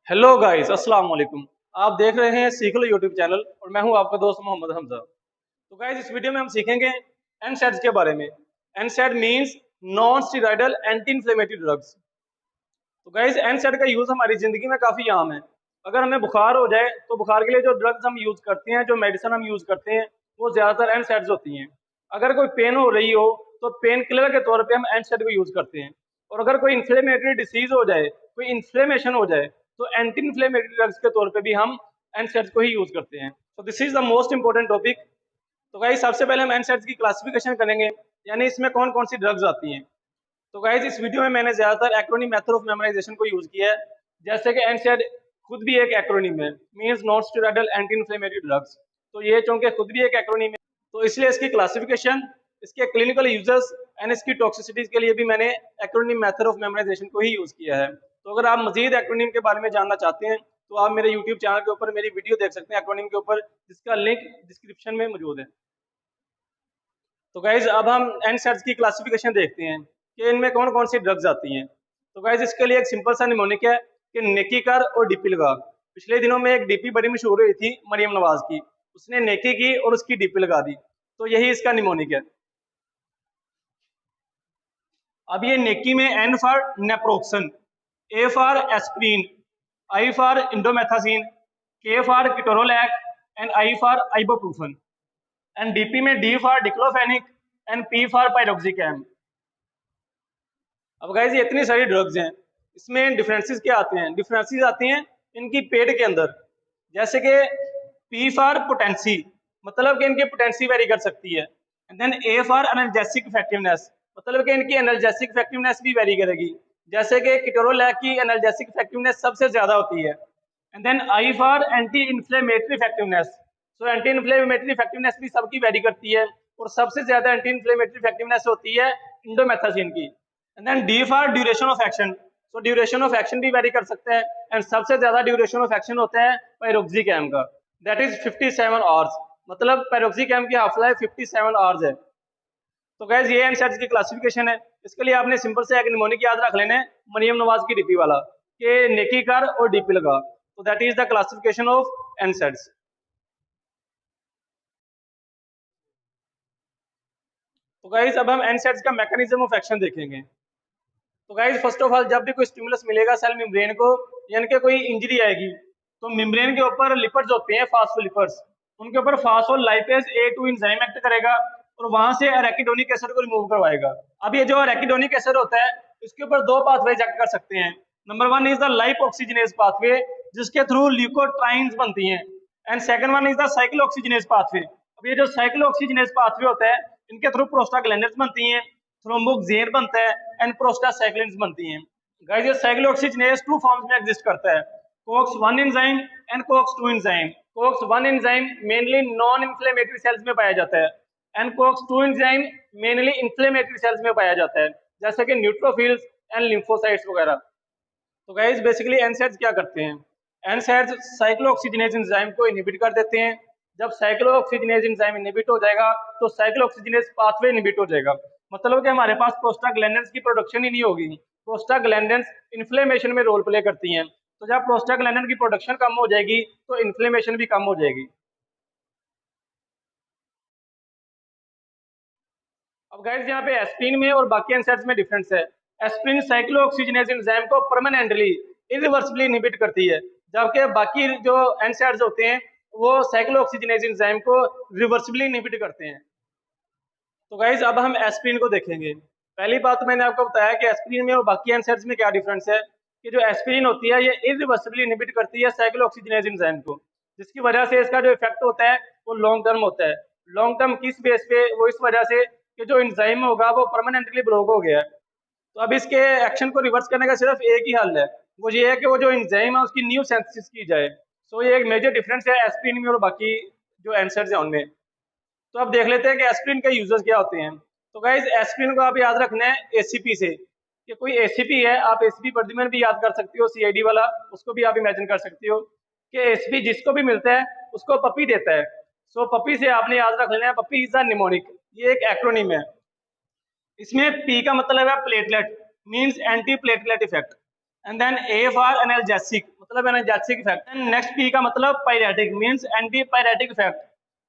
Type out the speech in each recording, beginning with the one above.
Hello guys, अस्सलाम वालेकुम। आप देख रहे हैं सीख लो यूट्यूब चैनल और मैं हूं आपका दोस्त मोहम्मद हमजा। तो गाइस, इस वीडियो में हम सीखेंगे एनसैड्स के बारे में। NSAID means non steroidal anti inflammatory drugs. तो गाइस, एनसैड का यूज हमारी जिंदगी में काफी आम है। अगर हमें बुखार हो जाए तो बुखार के लिए जो ड्रग्स हम यूज करते हैं, जो मेडिसिन हम यूज करते हैं, वो ज्यादातर एनसैड्स होती हैं। अगर कोई पेन हो रही हो तो पेन किलर के तौर पे हम एनसैड को यूज करते हैं। और अगर कोई इन्फ्लेमेटरी डिसीज हो जाए, कोई इन्फ्लेमेशन हो जाए, तो एंटी इन्फ्लेमेटरी ड्रग्स के तौर पे भी हम एनसैड्स को ही यूज करते हैं। तो this is the most important topic. तो गाइस, सबसे पहले हम एनसैड्स की क्लासिफिकेशन करेंगे, यानी इसमें कौन कौन सी ड्रग्स आती हैं। तो गाइज, इस वीडियो में मैंने ज्यादातर एक्रोनिम मेथड ऑफ मेमोराइजेशन को यूज किया है। जैसे कि एनसैड खुद भी एक एक्रोनिम है, means non steroidal anti inflammatory drugs. तो ये चूंकि खुद भी एक एक्रोनिम है, तो इसलिए इसकी क्लासिफिकेशन, इसके क्लिनिकल यूजर्स एंड इसकी टॉक्सिसिटीज के लिए भी मैंने एक्रोनिम मेथड ऑफ मेमोराइजेशन को ही यूज किया है। तो अगर आप मजीद एक्रोनिम के बारे में जानना चाहते हैं तो आप मेरे यूट्यूब चैनल के ऊपर मेरी वीडियो देख सकते हैं एक्रोनिम के ऊपर, जिसका लिंक डिस्क्रिप्शन में मौजूद है। तो गाइज, अब हम एनसैड्स की क्लासिफिकेशन देखते हैं कि इनमें कौन कौन सी ड्रग्स आती हैं। तो गाइज, इसके लिए एक सिंपल सा निमोनिक है कि नेकीकर और डीपी लगा। पिछले दिनों में एक डीपी बड़ी मशहूर हुई थी मरियम नवाज की, उसने नेकी की और उसकी डीपी लगा दी, तो यही इसका निमोनिक है। अब ये नेकी में N for naproxen, A for aspirin, I for indomethacin, K for ketorolac and I for ibuprofen. And DP में D for diclofenac and P for piroxicam. अब गाइस, ये इतनी सारी ड्रग्स हैं, इसमें डिफरेंसेस क्या आते हैं? डिफरेंसेस आती हैं इनकी पेड के अंदर। जैसे कि पी फॉर पोटेंसी, मतलब कि इनकी पोटेंसी वेरी कर सकती है। And then A for analgesic effectiveness, मतलब कि इनकी एनाल्जेसिक इफेक्टिवनेस भी वेरी करेगी। जैसे कि किटोरोलैक की एनाल्जेसिक इफेक्टिवनेस सबसे ज्यादा होती है। And then I for anti inflammatory effectiveness. So anti inflammatory effectiveness भी सबकी वेरी करती है, और सबसे ज्यादा एंटी इन्फ्लेमेटरी इफेक्टिवनेस होती है इंडोमेथासिन की। And then D for duration of action. So duration of action भी वेरी कर सकता है, एंड सबसे ज्यादा ड्यूरेशन ऑफ एक्शन होता है पायरोक्सिकैम का, दैट इज 57 आवर्स। मतलब पायरोक्सिकैम की हाफ लाइफ 57 आवर्स है। तो गैस, ये एनसैड्स की क्लासिफिकेशन है। इसके लिए आपने सिंपल से एक निमोनिक याद रख लेना है, मरियम नवाज की डीपी वाला, कि नेकी कर और डीपी लगा। तो that is the classification of NSAIDs. तो गाइस, अब हम एनसैड्स का मैकेनिज्म ऑफ एक्शन देखेंगे। तो गाइस, फर्स्ट ऑफ ऑल, जब भी कोई स्टिमुलस मिलेगा सेल मेम्ब्रेन को, यानी कि कोई इंजरी आएगी, तो मेम्ब्रेन के ऊपर लिपिड्स होते हैं, फास्फोलिपिड्स। उनके ऊपर फास्फोलाइपेज A2 एंजाइम एक्ट करेगा और वहां से एराकिडोनिक एसिड को रिमूव करवाएगा। अब ये जो एराकिडोनिक एसिड होता है, इसके ऊपर दो पाथवेज एक्ट कर सकते हैं। Number one is the lipoxygenase pathway, जिसके थ्रू ल्यूकोट्राइन्स बनती हैं। And second one is the cyclooxygenase pathway. अब ये जो साइक्लोऑक्सीजनेज पाथवे होता है, इनके थ्रू प्रोस्टाग्लैंडिन्स बनती हैं, थ्रोम्बोक्सेन बनता है, एंड प्रोस्टासाइक्लिन्स बनती हैं। गाइस, ये साइक्लोऑक्सीजनेज टू फॉर्म्स में एग्जिस्ट करता है, COX 1 enzyme and COX 2 enzyme. COX 1 enzyme mainly non inflammatory cells में पाया जाता है, and COX 2 enzyme mainly inflammatory cells में पाया जाता है, जैसे कि न्यूट्रोफिल्स एंड लिम्फोसाइट्स वगैरह। तो गाइस, बेसिकली एनसैड्स क्या करते हैं? एनसैड्स साइक्लोऑक्सीजनेज एंजाइम को इनहिबिट कर देते हैं। जब साइक्लोऑक्सीजनेज एंजाइम इनहिबिट हो जाएगा तो साइक्लोऑक्सीजनेज पाथवे इनहिबिट हो जाएगा। मतलब कि हमारे पास प्रोस्टाग्लैंडिन्स की प्रोडक्शन ही नहीं होगी। प्रोस्टाग्लैंडिन्स इन्फ्लेमेशन में रोल प्ले करती हैं, तो जब प्रोस्टाग्लैंडिन की प्रोडक्शन कम हो जाएगी तो इन्फ्लेमेशन भी कम हो जाएगी। अब गाइस, यहाँ पे एस्प्रिन में और बाकी एनसैड्स में डिफरेंस है। एस्प्रिन साइक्लोऑक्सीजनेज एंजाइम को परमानेंटली, इरिवर्सिबली इनहिबिट करती है, जबकि बाकी जो एनसैड्स होते हैं वो साइक्लोऑक्सीजनेज एंजाइम को रिवर्सिबली इनहिबिट करते हैं। तो गाइज, अब हम एस्प्रिन को देखेंगे। पहली बात तो मैंने आपको बताया कि एस्प्रिन में और बाकी एनसैड्स में क्या डिफरेंस है, कि जो एस्प्रिन होती है ये इरिवर्सिबली इनहिबिट करती है साइक्लोऑक्सीजनेज एंजाइम को, जिसकी वजह से इसका जो इफेक्ट होता है वो लॉन्ग टर्म होता है। लॉन्ग टर्म किस बेस पे? वो इस वजह से कि जो एंजाइम होगा वो परमानेंटली ब्लॉक हो गया है। तो अब इसके एक्शन को रिवर्स करने का सिर्फ एक ही हल है, वो ये है कि वो जो एंजाइम है उसकी न्यू सिंथेसिस की जाए। सो ये एक मेजर डिफरेंस है एस्प्रिन में और बाकी जो एनसैड्स हैं उनमें। तो अब देख लेते हैं कि एस्प्रिन के यूजर्स क्या होते हैं। तो गाइज, एस्प्रिन को आप याद रखना है एसीपी से, कि कोई एसीपी है, आप एसीपी प्रद्युमन भी याद कर सकते हो, सीआईडी वाला, उसको भी आप इमेजिन कर सकते हो कि एसीपी जिसको भी मिलता है उसको पपी देता है। सो पपी से आपने याद रख लेना है, पपी इज अ निमोनिक, ये एक एक्रोनिम है। इसमें पी का मतलब है platelet, means anti platelet effect. And then A for analgesic, मतलब एनाल्जेसिक इफेक्ट। नेक्स्ट पी का मतलब pyretic means anti pyretic effect.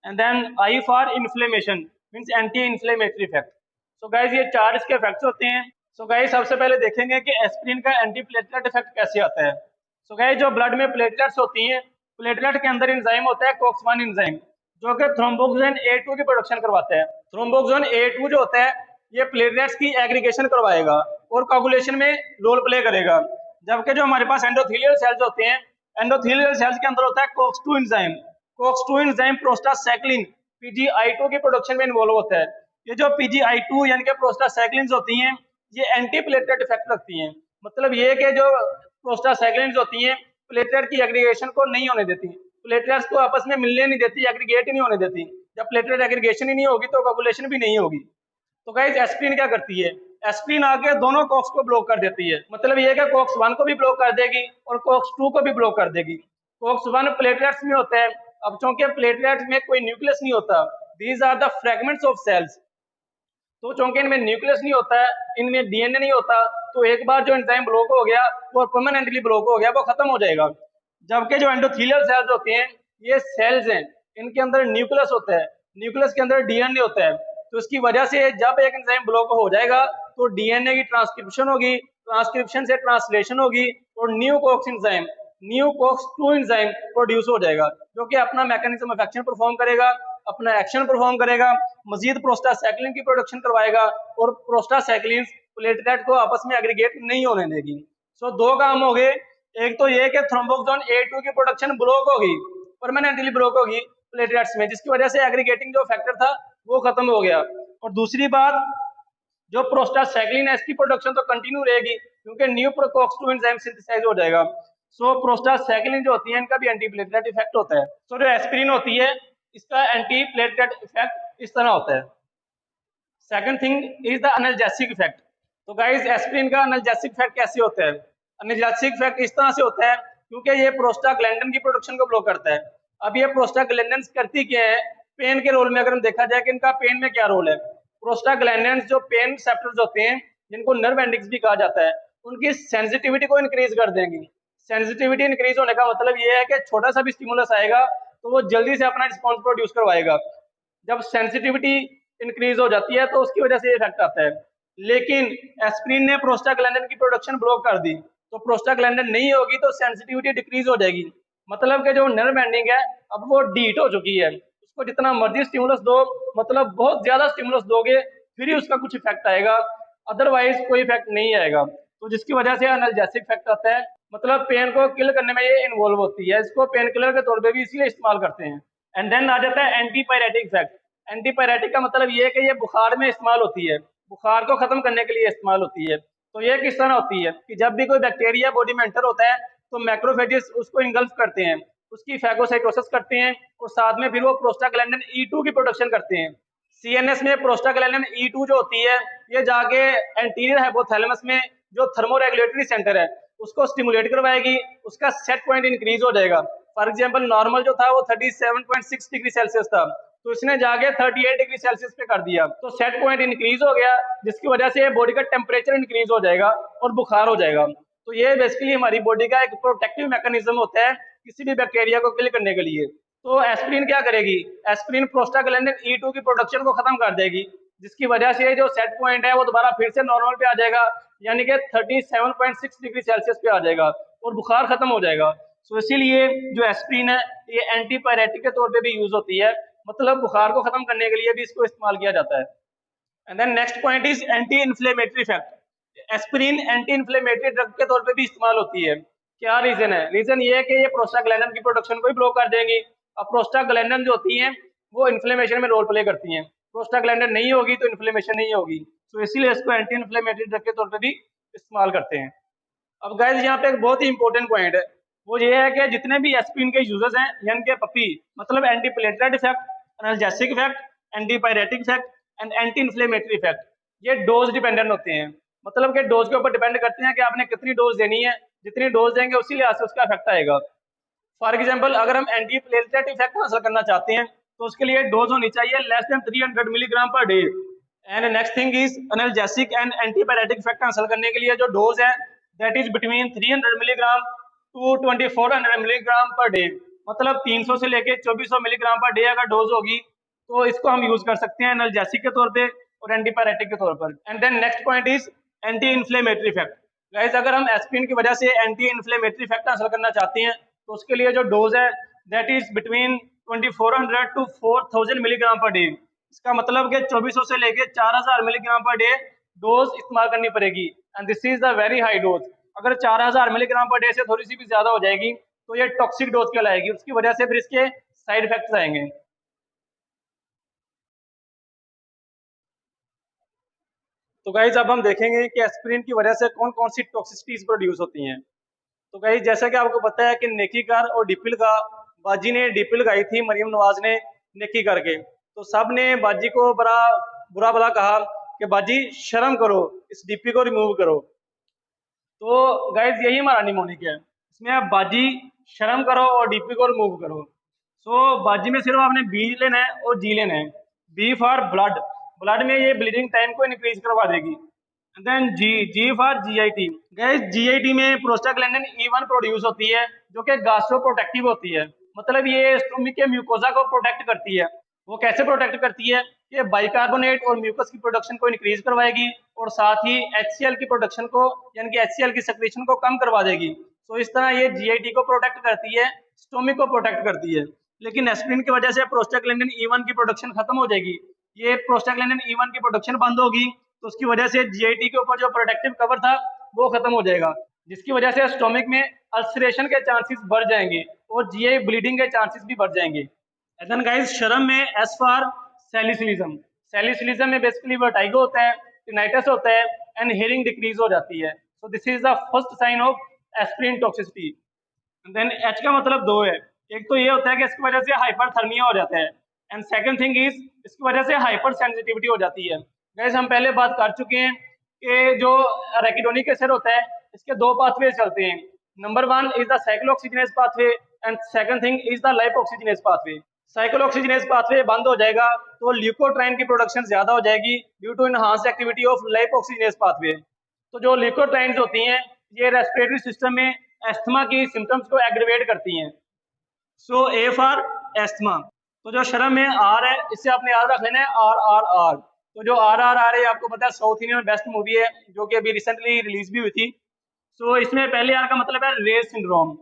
And then I for inflammation means anti inflammatory effect. So guys ये चार इसके effects होते हैं। So guys सबसे पहले देखेंगे कि एस्पिरिन का एंटी प्लेटलेट इफेक्ट कैसे आता है। सो गाइस जो ब्लड में प्लेटलेट्स होती हैं, प्लेटलेट के अंदर एंजाइम होता है COX-1 एंजाइम, जो कि थ्रोम्बोक्सिन A2 की प्रोडक्शन करवाता है। थ्रोम्बोक्सिन A2 जो होता है ये प्लेटलेट्स की एग्रीगेशन करवाएगा और कोगुलेशन में रोल प्ले करेगा। जबकि जो हमारे पास एंडोथेलियल सेल्स होते हैं, एंडोथेलियल सेल्स के अंदर होता है COX-2 enzyme. COX-2 enzyme prostacyclin PGI2 की प्रोडक्शन में इन्वॉल्व होता है। ये जो PGI2 यानी कि प्रोस्टासाइक्लिन्स होती हैं, ये एंटी प्लेटलेट इफेक्ट रखती हैं। मतलब ये कि जो प्रोस्टासाइक्लिन्स होती हैं प्लेटलेट की एग्रीगेशन को नहीं होने देती, प्लेटलेट्स को आपस में मिलने नहीं देती, एग्रीगेट ही नहीं होने देती। जब प्लेटलेट एग्रीगेशन ही नहीं होगी तो कोगुलेशन भी नहीं होगी। तो गाइस एस्पिरिन क्या करती है, एस्पिरिन आके दोनों कॉक्स को ब्लॉक कर देती है। मतलब ये कि COX-1 को भी ब्लॉक कर देगी और COX-2 को भी ब्लॉक कर देगी। COX-1 प्लेटलेट्स में होता है। अब चूंकि प्लेटलेट्स में कोई न्यूक्लियस नहीं होता, these are the fragments of cells, तो चूंकि इनमें न्यूक्लियस नहीं होता है, इनमें DNA नहीं होता, तो एक बार जो एंजाइम ब्लॉक हो गया वो परमानेंटली ब्लॉक हो गया, वो खत्म हो जाएगा। जबकि जो एंडोथेलियल सेल्स होते हैं ये सेल्स हैं, इनके अंदर न्यूक्लियस होता है, न्यूक्लियस के अंदर DNA होता है। तो इसकी वजह से जब एक एंजाइम ब्लॉक हो जाएगा तो DNA की ट्रांसक्रिप्शन होगी, ट्रांसक्रिप्शन से ट्रांसलेशन होगी और new COX enzyme, new COX-2 enzyme produce हो जाएगा, जो कि अपना मैकेनिज्म ऑफ एक्शन परफॉर्म करेगा, अपना एक्शन परफॉर्म करेगा, मजीद प्रोस्टासाइक्लिन की प्रोडक्शन करवाएगा और प्रोस्टासाइक्लिन प्लेटलेट को आपस में एग्रीगेट नहीं होने देगी। सो दो काम हो गए, एक तो ये कि थ्रोम्बोक्सिन A2 की प्रोडक्शन ब्लॉक होगी, परमानेंटली ब्लॉक होगी प्लेटलेट्स में, जिसकी वजह से एग्रीगेटिंग जो फैक्टर था वो खत्म हो गया। और दूसरी बात, जो प्रोस्टासाइक्लिन है इसकी प्रोडक्शन तो कंटिन्यू रहेगी क्योंकि न्यू COX-2 एंजाइम सिंथेसाइज हो जाएगा। सो प्रोस्टासाइक्लिन जो होती है इनका भी एंटी प्लेटलेट इफेक्ट होता है। सो जो एस्पिरिन होती है इसका एंटी प्लेटलेट इफेक्ट इस तरह होता है। Second thing is the analgesic effect. तो गाइस एस्पिरिन का एनाल्जेसिक इफेक्ट कैसे होता है? एनाल्जेसिक इफेक्ट इस तरह से होता है क्योंकि ये प्रोस्टाग्लैंडिन की प्रोडक्शन को ब्लॉक करता है। अब ये प्रोस्टाग्लैंडिन करती क्या है पेन के रोल में? अगर हम देखा जाए कि इनका पेन में क्या रोल है, प्रोस्टाग्लैंडिन जो पेन रिसेप्टर्स होते हैं जिनको नर्व एंडिंग्स भी कहा जाता है, उनकी सेंसिटिविटी को इंक्रीज कर देंगी। सेंसिटिविटी इंक्रीज होने का मतलब ये है कि छोटा सा भी स्टिमुलस आएगा तो वो जल्दी से अपना रिस्पॉन्स प्रोड्यूस करवाएगा। जब सेंसिटिविटी इंक्रीज हो जाती है तो उसकी वजह से इफेक्ट आता है। लेकिन एस्पिरिन ने प्रोस्टाग्लैंडिन की प्रोडक्शन ब्लॉक कर दी, तो प्रोस्टाग्लैंडिन नहीं होगी तो सेंसिटिविटी डिक्रीज हो जाएगी। मतलब कि जो नर्व एंडिंग है अब वो डीट हो चुकी है, उसको जितना मर्जी स्टिमुलस दो, मतलब बहुत ज्यादा स्टिमुलस दोगे फिर ही उसका कुछ इफेक्ट आएगा, अदरवाइज कोई इफेक्ट नहीं आएगा। तो जिसकी वजह से एनाल्जेसिक इफेक्ट आता है, मतलब पेन को किल करने में ये इन्वॉल्व होती है। इसको पेन किलर के तौर पे भी इसलिए इस्तेमाल करते हैं। एंड देन आ जाता है एंटीपायरेटिक इफेक्ट। एंटीपायरेटिक का मतलब ये है कि ये बुखार में इस्तेमाल होती है, बुखार को खत्म करने के लिए इस्तेमाल होती है। तो ये किस तरह होती है कि जब भी कोई बैक्टीरिया बॉडी में एंटर होता है तो मैक्रोफेजेस उसको इंगल्फ करते हैं, उसकी फैगोसाइटोसिस करते हैं और साथ में फिर वो प्रोस्टाग्लैंडिन E2 की प्रोडक्शन करते हैं। CNS में प्रोस्टाग्लैंडिन E2 जो होती है ये जाके एंटीरियर हाइपोथैलेमस में जो थर्मोरेगुलेटरी सेंटर है उसको स्टिमुलेट करवाएगी, उसका सेट पॉइंट इंक्रीज हो जाएगा। फॉर एग्जांपल नॉर्मल जो था वो 37.6 डिग्री सेल्सियस था, तो इसने जाके 38 डिग्री सेल्सियस पे कर दिया, तो सेट पॉइंट इंक्रीज हो गया, जिसकी वजह से बॉडी का टेम्परेचर इंक्रीज हो जाएगा और बुखार हो जाएगा। तो ये बेसिकली हमारी बॉडी का एक प्रोटेक्टिव मैकेनिज्म होता है किसी भी बैक्टीरिया को किल करने के लिए। तो एस्पिरिन क्या करेगी, एस्पिरिन प्रोस्टाग्लैंडिन E2 की प्रोडक्शन को खत्म कर देगी, जिसकी वजह से जो सेट पॉइंट है वो दोबारा फिर से नॉर्मल पे आ जाएगा, यानी कि 37.6 डिग्री सेल्सियस पे आ जाएगा और बुखार खत्म हो जाएगा। सो इसीलिए जो एस्पिरिन है ये एंटीपायरेटिक के तौर पे भी यूज होती है, मतलब बुखार को खत्म करने के लिए भी इसको इस्तेमाल किया जाता है। And then next point is anti inflammatory effect. Aspirin anti inflammatory drug के तौर पे भी इस्तेमाल होती है। क्या रीजन है? रीजन ये है कि ये प्रोस्टाग्लैंडिन की प्रोडक्शन को भी ब्लॉक कर देंगी। अब प्रोस्टाग्लैंडिन जो होती है वो इन्फ्लेमेशन में रोल प्ले करती हैं, प्रोस्टाग्लैंडिन नहीं होगी तो इन्फ्लेमेशन नहीं होगी, तो इसीलिए इसको एंटी इन्फ्लेमेटरी ड्रग के तौर पे भी इस्तेमाल करते हैं। अब गाइस यहाँ पे एक बहुत ही इंपॉर्टेंट पॉइंट है, वो ये है कि जितने भी एस्पिरिन के यूजर्स हैं यानी कि पपी, मतलब anti platelet effect, analgesic effect, antipyretic effect and anti inflammatory effect, ये डोज डिपेंडेंट होते हैं। मतलब कि डोज के ऊपर डिपेंड करते हैं कि आपने कितनी डोज देनी है, जितनी डोज देंगे उसी लिहाज से उसका इफेक्ट आएगा। फॉर एग्जाम्पल अगर हम एंटी प्लेटलेट इफेक्ट हासिल करना चाहते हैं तो उसके लिए डोज होनी चाहिए less than 300 milligram per day. And next thing is analgesic and antipyretic effect हासिल करने के लिए जो डोज है that is between 300 milligram to 2400 milligram per day, मतलब 300 से लेके 2400 मिलीग्राम पर डे अगर डोज होगी तो इसको हम यूज कर सकते हैं एनाल्जेसिक के तौर पे और एंटीपायरेटिक के तौर पर। And then next point is anti inflammatory effect. Guys अगर हम एस्पिरिन की वजह से एंटी इन्फ्लेमेटरी इफेक्ट हासिल करना चाहते हैं तो उसके लिए जो डोज है that is between 2400 to 4000 milligram per day. इसका मतलब कि 2400 से लेके 4000 मिलीग्राम पर डे डोज इस्तेमाल करनी पड़ेगी and this is the very high dose. अगर 4000 मिलीग्राम पर डे से थोड़ी सी भी ज्यादा हो जाएगी तो ये टॉक्सिक डोज कहलाएगी, उसकी वजह से फिर इसके साइड इफेक्ट्स आएंगे। तो गाइज अब हम देखेंगे कि एस्पिरिन की वजह से कौन कौन सी टॉक्सिसिटीज प्रोड्यूस होती हैं। तो गाइज जैसा कि आपको पता है कि नेकीकार और डिपिल का बाजी ने डिपिल गाई थी मरियम नवाज ने नेकी करके, तो सब ने बाजी को बड़ा बुरा भला कहा कि बाजी शर्म करो, इस डीपी को रिमूव करो। तो गाइज यही हमारा निमोनिक है, इसमें आप बाजी शर्म करो और डीपी को रिमूव करो। सो बाजी में सिर्फ आपने बी लेना है और जी लेना है। बी फॉर ब्लड, ब्लड में ये ब्लीडिंग टाइम को इंक्रीज करवा देगी। Then G, G for GIT. Guys GIT में प्रोस्टाग्लैंडिन E1 प्रोड्यूस होती है जो कि गैस्ट्रो प्रोटेक्टिव होती है, मतलब ये स्टोमिक के म्यूकोजा को प्रोटेक्ट करती है। वो कैसे प्रोटेक्ट करती है? ये बाइकार्बोनेट और म्यूकस की प्रोडक्शन को इंक्रीज करवाएगी और साथ ही HCl की प्रोडक्शन को यानी कि HCl की सेक्रेशन को कम करवा देगी। तो इस तरह ये जीआईटी को प्रोटेक्ट करती है, स्टोमिक को प्रोटेक्ट करती है। लेकिन एस्पिरिन की वजह से प्रोस्टाग्लैंडिन E1 की प्रोडक्शन खत्म हो जाएगी। ये प्रोस्टाग्लैंडिन E1 की प्रोडक्शन बंद होगी तो उसकी वजह से जीआईटी के ऊपर जो प्रोटेक्टिव कवर था वो खत्म हो जाएगा, जिसकी वजह से स्टोमिक में अल्सरेशन के चांसेस बढ़ जाएंगे और जीआई ब्लीडिंग के चांसेस भी बढ़ जाएंगे। देन गाइस शर्म में एस फॉर सैलिसिलिज्म। सैलिसिलिज्म में बेसिकली वर्टाइगो होता है, टिनाइटस होता है एंड हियरिंग डिक्रीज हो जाती है। So this is the first sign of aspirin toxicity. Then H का मतलब दो है, एक तो ये होता है कि इसकी वजह से हाइपरथर्मिया हो जाता है एंड सेकंड थिंग इज इसकी वजह से हाइपर सेंसिटिविटी हो जाती है। गैस हम पहले बात कर चुके हैं कि जो रेकिडोनिक एसिड होता है इसके दो पाथवे चलते हैं। Number one is the cyclooxygenase pathway and second thing is the lipoxygenase pathway. Cyclooxygenase pathway बंद हो जाएगा तो ल्यूकोट्राइन की प्रोडक्शन ज्यादा हो जाएगी due to enhanced activity of lipoxygenase pathway. तो जो ल्यूकोट्राइन्स होती हैं ये रेस्पिरेटरी सिस्टम में एस्थमा की सिम्टम्स को एग्रीवेट करती हैं। So A for asthma. तो जो शर्म में आर है इससे आपने याद रख लेना है आर आर आर। तो जो आर आर आर है आपको पता है साउथ इंडियन बेस्ट मूवी है जो कि अभी रिसेंटली रिलीज भी हुई थी। सो इसमें पहले आर का मतलब है रेज सिंड्रोम।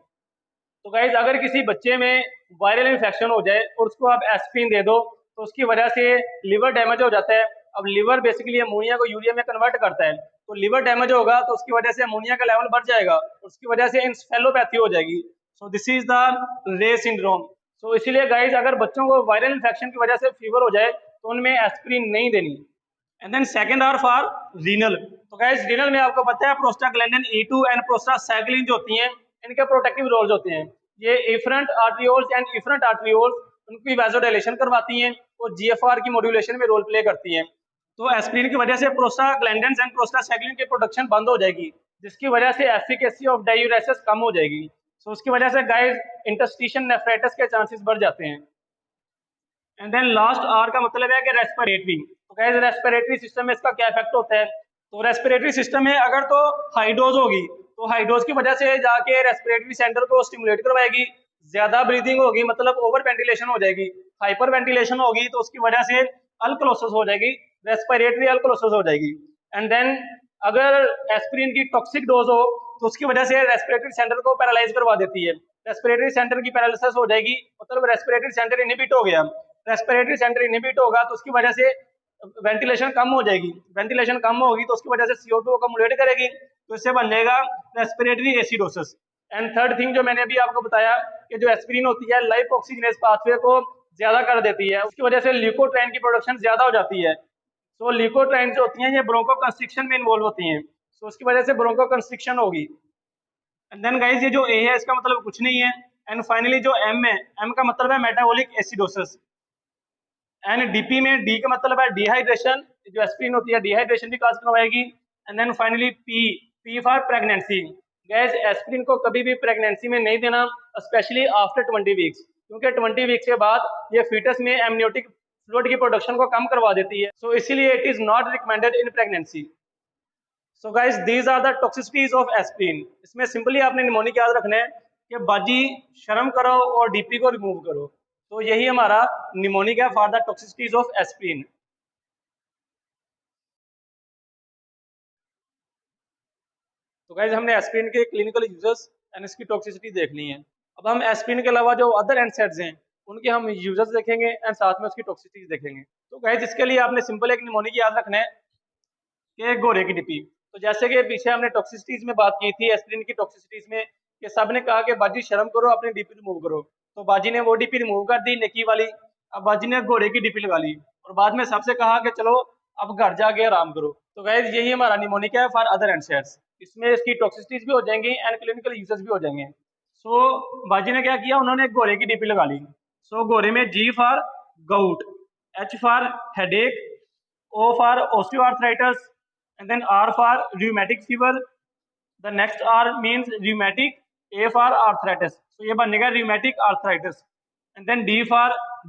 तो गाइज अगर किसी बच्चे में वायरल इन्फेक्शन हो जाए और उसको आप एस्पिरिन दे दो तो उसकी वजह से लिवर डैमेज हो जाता है। अब लिवर बेसिकली अमोनिया को यूरिया में कन्वर्ट करता है, तो लिवर डैमेज होगा तो उसकी वजह से अमोनिया का लेवल बढ़ जाएगा, उसकी वजह से इंसेफेलोपैथी हो जाएगी। So this is the Reye syndrome. So इसीलिए गाइज अगर बच्चों को वायरल इन्फेक्शन की वजह से फीवर हो जाए तो उनमें एस्पिरिन नहीं देनी। And then second R for renal. तो गाइज रीनल में आपको पता है प्रोस्टाग्लैंडिन E2 एंड प्रोस्टासाइक्लिन जो होती हैं इनके प्रोटेक्टिव रोल्स होते हैं। ये efferent arterioles and efferent arterioles उनकी वैसोडाइलेशन करवाती हैं और जीएफआर की मॉड्यूलेशन में रोल प्ले करती हैं। तो एस्पिरिन की वजह से प्रोस्टाग्लैंडिन्स एंड प्रोस्टासाइक्लिन की प्रोडक्शन बंद हो जाएगी जिसकी वजह से एफिकेसी ऑफ डायूरेसिस कम हो जाएगी। सो उसकी वजह से गाइस इंटरस्टिशियल नेफ्राइटिस के चांसेस बढ़ जाते हैं। एंड देन लास्ट आर का मतलब है कि रेस्पिरेटरी। तो गाइस रेस्पिरेटरी सिस्टम में इसका क्या इफेक्ट होता है? तो रेस्पिरेटरी सिस्टम में अगर तो हाई डोज होगी तो हाई डोज की वजह से जाके रेस्पिरेटरी सेंटर को स्टिमुलेट करवाएगी, ज्यादा ब्रीदिंग होगी मतलब ओवर वेंटिलेशन हो जाएगी, हाइपर वेंटिलेशन होगी तो उसकी वजह से अल्कलोसिस हो जाएगी, रेस्पिरेटरी अल्कलोसिस हो जाएगी। एंड देन अगर एस्पिरिन की टॉक्सिक डोज हो तो उसकी वजह से रेस्पिरेटरी सेंटर को पैरालाइज करवा देती है, रेस्पिरेटरी सेंटर की पैरालिसिस हो जाएगी, मतलब रेस्पिरेटरी सेंटर इनहिबिट हो गया। रेस्पिरेटरी सेंटर इनहिबिट होगा तो उसकी वजह से वेंटिलेशन कम हो जाएगी, वेंटिलेशन कम होगी तो उसकी वजह से CO2 अकोमुलेट करेगी तो इससे बन जाएगा respiratory acidosis. And third thing जो मैंने अभी आपको बताया कि जो एस्पिरिन होती है लाइपोऑक्सीजनेस पाथवे को ज्यादा कर देती है, उसकी वजह से ल्यूकोट्राइन की प्रोडक्शन ज्यादा हो जाती है। तो ल्यूकोट्राइन जो होती हैं ये ब्रोंको कंस्ट्रिक्शन में इन्वॉल्व होती हैं, तो उसकी वजह से ब्रोंको कंस्ट्रिक्शन होगी। एंड देन गाइस ये जो ए है इसका मतलब कुछ नहीं है। एंड फाइनली जो एम है, एम का मतलब है मेटाबॉलिक एसिडोसिस। एंड डीपी में डी का मतलब है डिहाइड्रेशन, जो एस्पिरिन होती है डिहाइड्रेशन भी काज करवाएगी। And then finally P, P for pregnancy. Guys aspirin को कभी भी प्रेगनेंसी में नहीं देना, स्पेशली आफ्टर 20 वीक्स, क्योंकि 20 वीक्स के बाद ये फीटस में एमनियोटिक फ्लूइड की प्रोडक्शन को कम करवा देती है। सो इसीलिए it is not recommended in pregnancy. So guys these are the toxicities of aspirin. इसमें सिंपली आपने निमोनिक याद रखना है कि बाजी शर्म करो और डीपी को रिमूव करो। तो यही हमारा निमोनिक है for the toxicities of aspirin. तो गाइस हमने एस्पिरिन के क्लिनिकल यूजेस एंड इसकी टॉक्सिसिटी देख ली है। अब हम एस्पिरिन के अलावा जो अदर एनसेड्स हैं उनके हम यूजेस देखेंगे एंड साथ में उसकी टॉक्सिसिटी देखेंगे। तो गाइस इसके लिए आपने सिंपल एक निमोनिक याद रखना है कि गोरे की डिपी। तो जैसे कि पीछे हमने टॉक्सिसिटीज में बात की थी एस्पिरिन की टॉक्सिसिटीज में कि सब ने कहा कि बाजी शर्म करो अपनी डीपी रिमूव करो, तो बाजी ने वो डीपी रिमूव कर दी नेकी वाली। अब बाजी ने घोड़े की डीपी लगा ली और बाद में सबसे कहा कि चलो अब घर जाके आराम करो। तो गाइस यही हमारा निमोनिक है फॉर अदर एनसेड्स। इसमें इसकी टॉक्सिसिटीज भी हो जाएंगी एंड क्लिनिकल यूजेस भी हो जाएंगे। सो बाजी ने क्या किया, उन्होंने एक घोड़े की डीपी लगा ली। सो घोड़े में G for gout, H for headache, O for osteoarthritis, and then R for rheumatic fever. The next R means rheumatic, A for arthritis. So ये बनेगा rheumatic arthritis. And then D for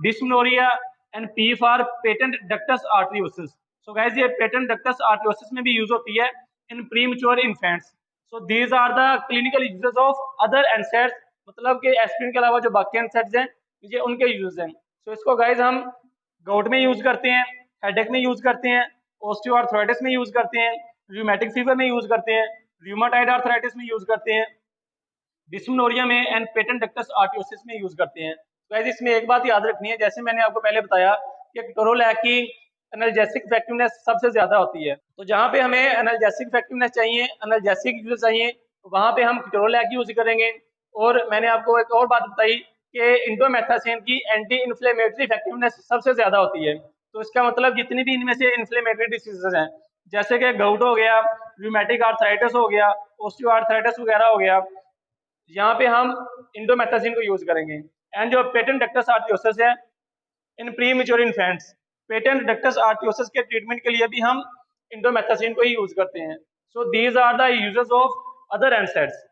dysmenorrhea and P for patent ductus arteriosus. So guys ये patent ductus arteriosus में भी use होती है in premature infants. So these are the clinical uses of other NSAIDs. मतलब कि aspirin के अलावा जो बाकी NSAIDs हैं ये उनके यूज हैं। So इसको गाइज हम गाउट में यूज करते हैं, हेडेक में यूज करते हैं, ऑस्टियोआर्थराइटिस में यूज करते हैं, रूमेटिक फीवर में यूज करते हैं, रूमेटॉइड आर्थराइटिस में यूज करते हैं, डिस्मेनोरिया में एंड पेटेंट डक्टस आर्टियोसिस में यूज करते हैं। तो गाइस इसमें एक बात याद रखनी है, जैसे मैंने आपको पहले बताया कि केटोरोलैक की एनाल्जेसिक इफेक्टिवनेस सबसे ज्यादा होती है। तो जहाँ पे हमें एनाल्जेसिक इफेक्टिवनेस चाहिए, एनाल्जेसिक यूज चाहिए, तो वहाँ पे हम केटोरोलैक यूज करेंगे। और मैंने आपको एक और बात बताई कि इंडोमेथासिन की एंटी इन्फ्लेमेटरी इफेक्टिवनेस सबसे ज्यादा होती है। तो इसका मतलब जितनी भी इनमें से इन्फ्लेमेटरी डिसीजेज हैं जैसे कि गाउट हो गया, रूमेटिक आर्थराइटिस हो गया, ऑस्टियोआर्थराइटिस वगैरह हो गया, यहाँ पे हम इंडोमेथासिन को यूज करेंगे। एंड जो पेटेंट डक्टस आर्टियोसिस है इन pre mature infants, patent ductus आर्टियोसिस के ट्रीटमेंट के लिए भी हम इंडोमेथासिन को ही यूज करते हैं। So these are the uses of other NSAIDs.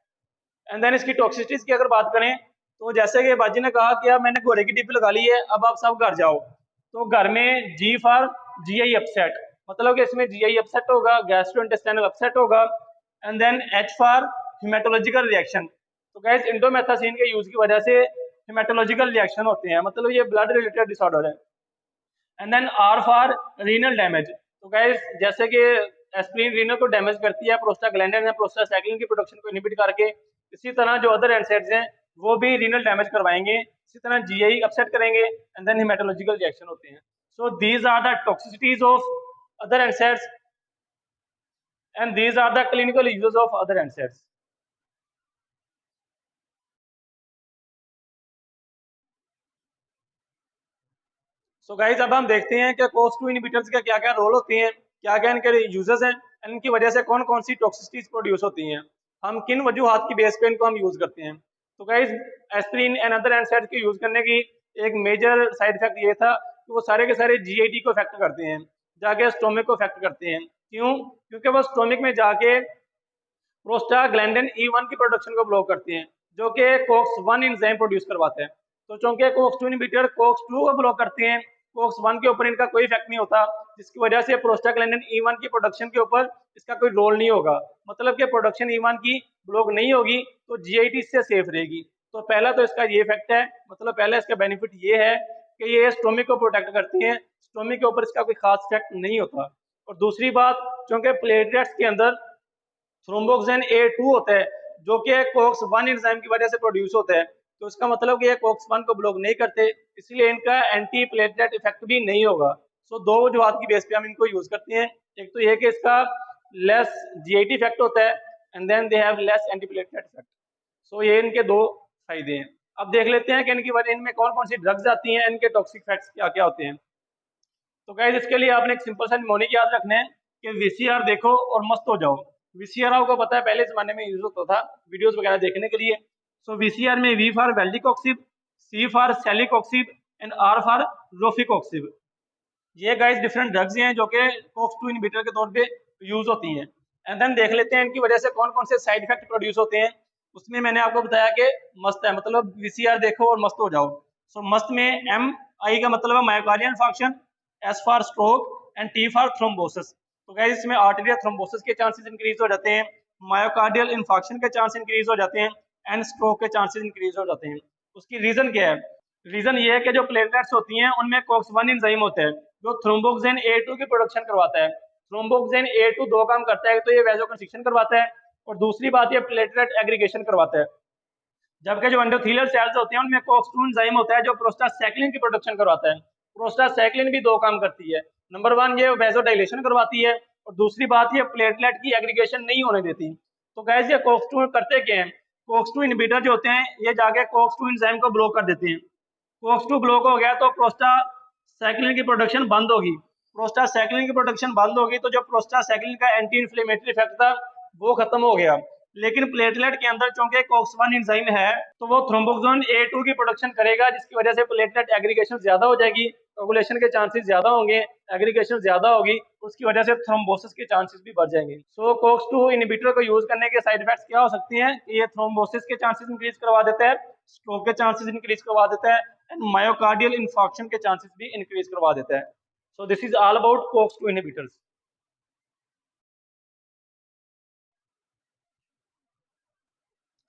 And then इसकी टॉक्सिसिटीज की अगर बात करें तो जैसे कि बाजी ने कहा कि अब मैंने घोड़े की टिप लगा ली है, अब आप सब घर जाओ। तो घर में जी फॉर जीआई अपसेट, मतलब कि इसमें जीआई अपसेट होगा, गैस्ट्रोइंटेस्टाइनल अपसेट होगा। And then H for haematological reaction. तो गैस इंडोमेथासिन के यूज की वजह से हिमेटोलॉजिकल रिएक्शन होते हैं, मतलब ये ब्लड रिलेटेड डिसऑर्डर है। And then R for renal damage. तो गैस जैसे कि एस्पिरिन रीनल को डैमेज करती है प्रोस्टाग्लैंडिन या प्रोस्टासाइक्लिन की प्रोडक्शन को इनहिबिट करके, इसी तरह जो अदर एनसेड्स हैं वो भी रीनल डैमेज करवाएंगे, इसी तरह जीआई अपसेट करेंगे एंड देन हिमेटोलॉजिकल रिएक्शन होते हैं। So these are the toxicities of other NSAIDs and these are the clinical uses of other NSAIDs. So guys अब हम देखते हैं कि कोक्स-2 इनहिबिटर्स का क्या क्या रोल होते हैं, क्या क्या इनके यूजेस हैं, इनकी वजह से कौन कौन सी टॉक्सिसिटीज प्रोड्यूस होती हैं, हम किन वजूहात की बेस पे इनको हम यूज करते हैं। तो guys aspirin and other NSAIDs के यूज करने की एक मेजर साइड इफेक्ट ये था कि वो सारे के सारे जीआईटी को इफेक्ट करते हैं, जाके स्टोमिक को इफेक्ट करते हैं। क्यों? क्योंकि वो स्टोमिक में जाके प्रोस्टाग्लैंडिन E1 की प्रोडक्शन को ब्लॉक करते हैं, जो कि कोक्स-1 एंजाइम प्रोड्यूस करवाते हैं। तो चूंकि कोक्स-2 इनहिबिटर कोक्स-2 को ब्लॉक करते हैं, कोक्स-1 के ऊपर इनका कोई इफेक्ट नहीं होता, जिसकी वजह से प्रोस्टाग्लैंडिन E1 की प्रोडक्शन के ऊपर इसका कोई रोल नहीं होगा। मतलब कि प्रोडक्शन E1 की ब्लॉक नहीं होगी तो जीआईटी इससे सेफ रहेगी। तो पहला तो इसका ये इफेक्ट है, मतलब पहला इसका बेनिफिट ये है कि ये स्टोमिक को प्रोटेक्ट करती हैं, स्टोमिक के ऊपर इसका कोई खास इफेक्ट नहीं होता। और दूसरी बात, चूंकि प्लेटलेट्स के अंदर थ्रोम्बोक्सिन A2 होता है जो कि कोक्स-1 एंजाइम की वजह से प्रोड्यूस होता है, तो इसका मतलब कि ये कोक्स-1 को ब्लॉक नहीं करते, इसलिए इनका एंटी प्लेटलेट इफेक्ट भी नहीं होगा। सो दो वजूहात की बेस पे हम इनको यूज करते हैं, एक तो ये कि इसका लेस जीआईटी इफेक्ट होता है and then they have less anti platelet effect. So ये इनके दो फायदे हैं। अब देख लेते हैं कि इनकी वजह इनमें कौन कौन सी ड्रग्स आती हैं, इनके टॉक्सिक इफेक्ट्स क्या क्या होते हैं। तो गाइस इसके लिए आपने एक सिंपल सा निमोनिक याद रखना है कि वीसीआर देखो और मस्त हो जाओ। वीसीआर आपको पता है पहले जमाने में यूज होता था वीडियोस वगैरह देखने के लिए। सो वीसीआर में V for valdecoxib, C for celecoxib and R for rofecoxib. ये गाइस डिफरेंट ड्रग्स हैं जो कि कोक्स-2 इनहिबिटर के तौर पे यूज होती हैं। एंड देन देख लेते हैं इनकी वजह से कौन कौन से साइड इफेक्ट प्रोड्यूस होते हैं। उसमें मैंने आपको बताया कि मस्त है, मतलब वीसीआर देखो और मस्त हो जाओ। सो मस्त में एम आई का मतलब है myocardial infarction, S for stroke and T for thrombosis. तो गाइस इसमें आर्टेरियल थ्रोम्बोसिस के चांसेस इंक्रीज हो जाते हैं, मायोकार्डियल इन्फार्क्शन के चांस इंक्रीज हो जाते हैं एंड स्ट्रोक के चांसेस इंक्रीज हो जाते हैं। उसकी रीजन क्या है? रीजन ये है कि जो प्लेटलेट्स होती हैं उनमें COX-1 एंजाइम होता है जो थ्रोम्बोक्सिन A2 की प्रोडक्शन करवाता है। थ्रोम्बोक्सिन A2 दो काम करता है, तो ये वैसोकंस्ट्रिक्शन करवाता है और दूसरी बात ये प्लेटलेट एग्रीगेशन करवाता है। जबकि जो एंडोथेलियल सेल्स होते हैं उनमें COX-2 एंजाइम होता है जो प्रोस्टासाइक्लिन की प्रोडक्शन करवाता है। प्रोस्टासाइक्लिन भी दो काम करती है, नंबर 1 ये वैसोडाइलेशन करवाती है और दूसरी बात ये प्लेटलेट की एग्रीगेशन नहीं होने देती। तो गैस ये COX-2 करते क्या है? COX-2 इनहिबिटर जो होते हैं ये जाके COX-2 एंजाइम को ब्लॉक कर देते हैं। COX-2 ब्लॉक हो गया तो प्रोस्टासाइक्लिन की प्रोडक्शन बंद होगी। प्रोस्टासाइक्लिन की प्रोडक्शन बंद होगी तो जो प्रोस्टासाइक्लिन का एंटी इन्फ्लेमेटरी इफेक्ट था वो खत्म हो गया। लेकिन प्लेटलेट के अंदर चूंकि COX-1 एंजाइम है तो वो थ्रोम्बोक्सिन A2 की प्रोडक्शन करेगा जिसकी वजह से प्लेटलेट एग्रीगेशन ज्यादा हो जाएगी, कोगुलेशन के चांसेस ज्यादा होंगे, एग्रीगेशन ज्यादा होगी, उसकी वजह से थ्रोम्बोसिस के चांसेस भी बढ़ जाएंगे। सो COX-2 इनहिबिटर को यूज करने के साइड इफेक्ट्स क्या हो सकती हैं? ये थ्रोम्बोसिस के चांसेस इंक्रीज करवा देता है, स्ट्रोक के चांसेस इंक्रीज करवा देता है एंड मायोकार्डियल इन्फार्क्शन के चांसेस भी इंक्रीज करवा देता है। So this is all about COX-2 inhibitors.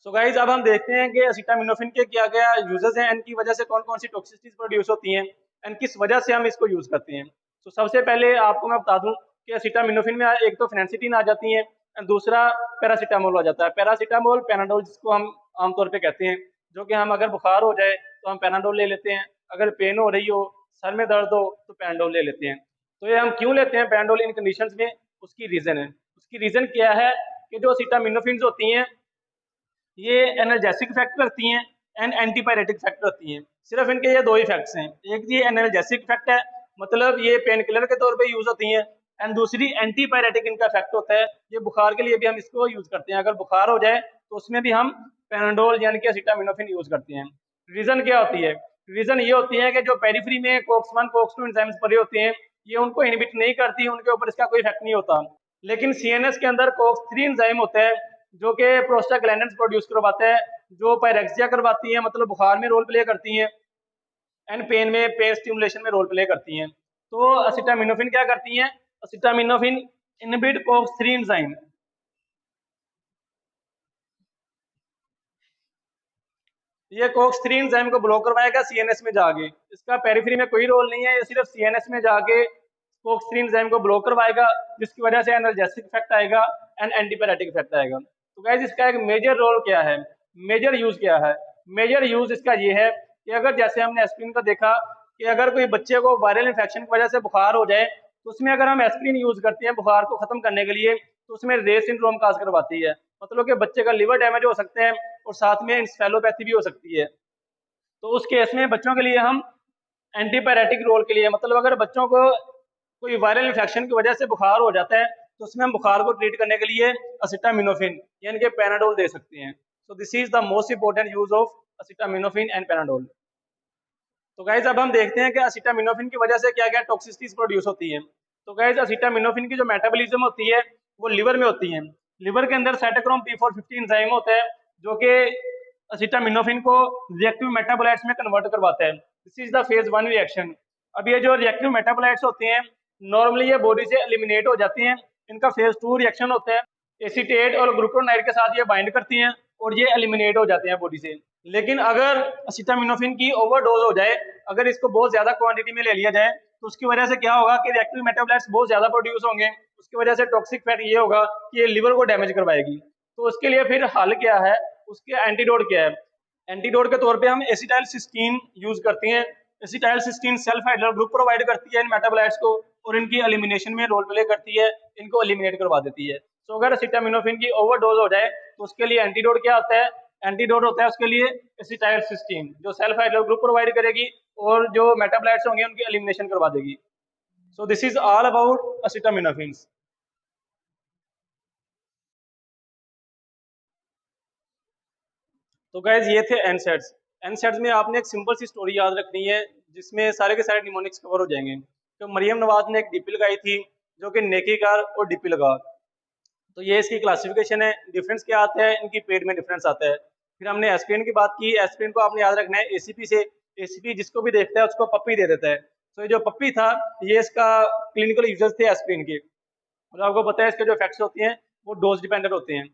So guys अब हम देखते हैं कि एसिटामिनोफेन के क्या क्या यूजेस हैं, इनकी वजह से कौन कौन सी टॉक्सिसिटीज प्रोड्यूस होती हैं एंड किस वजह से हम इसको यूज करते हैं। तो सबसे पहले आपको मैं बता दूं कि एसिटामिनोफेन में एक तो फेनेंसिटीन आ जाती है एंड दूसरा पैरासीटामोल आ जाता है। पैरासीटामोल पैनाडोल जिसको हम आमतौर पे कहते हैं, जो कि हम अगर बुखार हो जाए तो हम पैनाडोल ले लेते हैं, अगर पेन हो रही हो, सर में दर्द हो तो पैनाडोल ले लेते हैं। तो ये हम क्यों लेते हैं पैनाडोल इन कंडीशंस में? उसकी रीजन है। उसकी रीजन क्या है कि जो एसिटामिनोफेन होती हैं ये एनर्जेसिक इफेक्ट करती हैं एंड एंटीपायरेटिक इफेक्ट करती हैं। सिर्फ इनके ये दो इफेक्ट्स हैं, एक ये एनर्जेसिक इफेक्ट है मतलब ये पेन किलर के तौर पे यूज होती हैं एंड दूसरी एंटीपायरेटिक इनका इफेक्ट होता है, ये बुखार के लिए भी हम इसको यूज करते हैं। अगर बुखार हो जाए तो उसमें भी हम पैनाडोल यानी कि एसिटामिनोफेन यूज करते हैं। रीजन क्या होती है? रीजन ये होती है कि जो पेरिफेरी में COX-1 COX-2 एंजाइम्स पड़े होते हैं ये उनको इनहिबिट नहीं करती, उनके ऊपर इसका कोई इफेक्ट नहीं होता। लेकिन CNS के अंदर COX-3 एंजाइम होता है जो कि प्रोस्टाग्लैंडिन्स प्रोड्यूस करवाता है, जो पायरेक्सिया करवाती है मतलब बुखार में रोल प्ले करती हैं एंड पेन में पेन स्टिमुलेशन में रोल प्ले करती हैं। तो एसिटामिनोफेन क्या करती हैं? Acetaminophen inhibit COX-3 enzyme. ये COX-3 एंजाइम को ब्लॉक करवाएगा CNS में जाके, इसका पेरिफेरी में कोई रोल नहीं है, ये सिर्फ CNS में जाके COX-3 एंजाइम को ब्लॉक करवाएगा जिसकी वजह से एनर्जेटिक इफेक्ट आएगा एंड एंटीपायरेटिक इफेक्ट आएगा। तो गाइस इसका एक मेजर रोल क्या है, मेजर यूज क्या है? मेजर यूज इसका ये है कि अगर जैसे हमने एस्पिरिन का देखा कि अगर कोई बच्चे को वायरल इन्फेक्शन की वजह से बुखार हो जाए तो उसमें अगर हम एस्पिरिन यूज करते हैं बुखार को खत्म करने के लिए तो उसमें रेस सिंड्रोम काज करवाती है, मतलब कि बच्चे का लिवर डैमेज हो सकते हैं और साथ में इंसेफेलोपैथी भी हो सकती है। तो उस केस में बच्चों के लिए हम एंटीपायरेटिक रोल के लिए मतलब अगर बच्चों को कोई वायरल इन्फेक्शन की वजह से बुखार हो जाता है तो उसमें हम बुखार को ट्रीट करने के लिए एसिटामिनोफेन यानी कि पैनाडोल दे सकते हैं। सो this is the most important use of acetaminophen and Panadol. तो गाइज अब हम देखते हैं कि एसिटामिनोफेन की वजह से क्या क्या टॉक्सिसिटीज प्रोड्यूस होती हैं। तो गाइज एसिटामिनोफेन की जो मेटाबॉलिज्म होती है वो लिवर में होती है। लिवर के अंदर साइटोक्रोम P450 एंजाइम होता है जो कि एसिटामिनोफेन को रिएक्टिव मेटाबोलाइट्स में कन्वर्ट करवाता है। This is the phase 1 reaction. अब ये जो रिएक्टिव मेटाबोलाइट्स होते हैं नॉर्मली ये बॉडी से एलिमिनेट हो जाती हैं, इनका फेज 2 रिएक्शन होता है, एसीटेट और ग्लूकोनाइड के साथ ये बाइंड करती हैं और ये एलिमिनेट हो जाते हैं बॉडी से। लेकिन अगर एसिटामिनोफेन की ओवरडोज हो जाए, अगर इसको बहुत ज्यादा क्वांटिटी में ले लिया जाए तो उसकी वजह से क्या होगा कि रिएक्टिव मेटाबोलाइट्स बहुत ज्यादा प्रोड्यूस होंगे, उसकी वजह से टॉक्सिक फैट ये होगा कि ये लिवर को डैमेज करवाएगी। तो उसके लिए फिर हल क्या है, उसके एंटीडोट क्या है? एंटीडोट के तौर पे हम एसिटाइल सिस्टीन यूज करते हैं। Acetyl cysteine sulfhydryl group provide करती है इन मेटाबोलाइट्स को और इनकी एलिमिनेशन में रोल प्ले करती है, इनको एलिमिनेट करवा देती है। तो अगर एसिटामिनोफेन की ओवरडोज हो जाए तो उसके लिए एंटीडोट क्या होता है? एंटीडोट होता है उसके लिए एसिटाइल सिस्टीन जो सेल्फ हाइड्रोल ग्रुप प्रोवाइड करेगी और जो मेटाबोलाइट्स होंगे उनकी एलिमिनेशन करवा देगी। सो this is all about acetaminophen. तो गाइज ये थे एनसेड्स। एनसेड्स में आपने एक सिंपल सी स्टोरी याद रखनी है जिसमें सारे के सारे निमोनिक्स कवर हो जाएंगे। तो मरियम नवाज ने एक डीपी लगाई थी जो कि नेकीकार और डीपी लगा, तो ये इसकी क्लासिफिकेशन है। डिफरेंस क्या आता है? इनकी पेट में डिफरेंस आता है। फिर हमने एस्पिरिन की बात की, एस्पिरिन को आपने याद रखना है एसीपी से। एसीपी जिसको भी देखता है उसको पप्पी दे देता है, तो ये जो पप्पी था ये इसका क्लिनिकल यूजर्स थे एस्पिरिन के। और आपको पता है इसके जो इफेक्ट्स होते हैं वो डोज डिपेंडेंट होते हैं।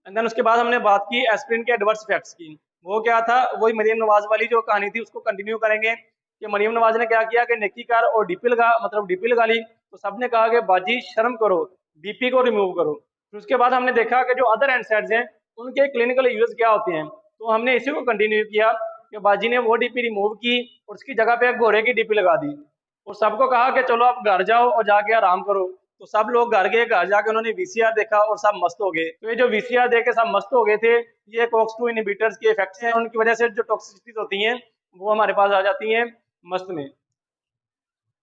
एंड देन उसके बाद हमने बात की एस्पिरिन के एडवर्स इफेक्ट्स की। वो क्या था, वही मरियम नवाज वाली जो कहानी थी उसको कंटिन्यू करेंगे कि मरियम नवाज ने क्या किया कि नेकी कार और डीपी लगा, मतलब डीपी लगा ली, तो सबने कहा कि बाजी शर्म करो, डीपी को रिमूव करो। फिर उसके बाद हमने देखा कि जो अदर एनसेड्स हैं उनके क्लिनिकल यूज क्या होते हैं, तो हमने इसी को कंटिन्यू किया कि बाजी ने वो डीपी रिमूव की और उसकी जगह पे एक घोड़े की डीपी लगा दी और सबको कहा कि चलो आप घर जाओ और जाके आराम करो। तो सब लोग घर गए, घर जाके उन्होंने वीसीआर देखा और सब मस्त हो गए। तो ये जो वीसीआर देख के सब मस्त हो गए थे, ये कॉक्स-2 इनहिबिटर्स के इफेक्ट्स हैं, उनकी वजह से जो टॉक्सिसिटीज होती हैं वो हमारे पास आ जाती हैं मस्त में।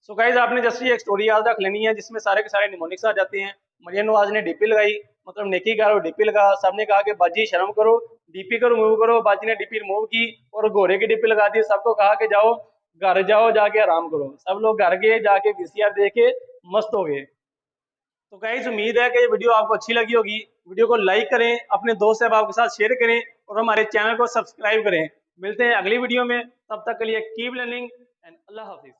सो गाइज आपने जस्ट ये एक स्टोरी याद रख लेनी है जिसमें सारे के सारे निमोनिक्स आ जाते हैं। मरियम नवाज ने डीपी लगाई, मतलब नेकी कार और डीपी लगा, सबने कहा कि बाजी शर्म करो, डीपी को रिमूव करो। बाजी ने डीपी रिमूव की और घोड़े की डीपी लगा दी। सबको कहा कि जाओ घर जाओ जाके आराम करो। सब लोग घर गए, जाके वीसीआर देखे मस्त हो गए। तो गाइस उम्मीद है कि ये वीडियो आपको अच्छी लगी होगी। वीडियो को लाइक करें, अपने दोस्त अहबाब के साथ शेयर करें और हमारे चैनल को सब्सक्राइब करें। मिलते हैं अगली वीडियो में, तब तक के लिए keep learning and Allah Hafiz.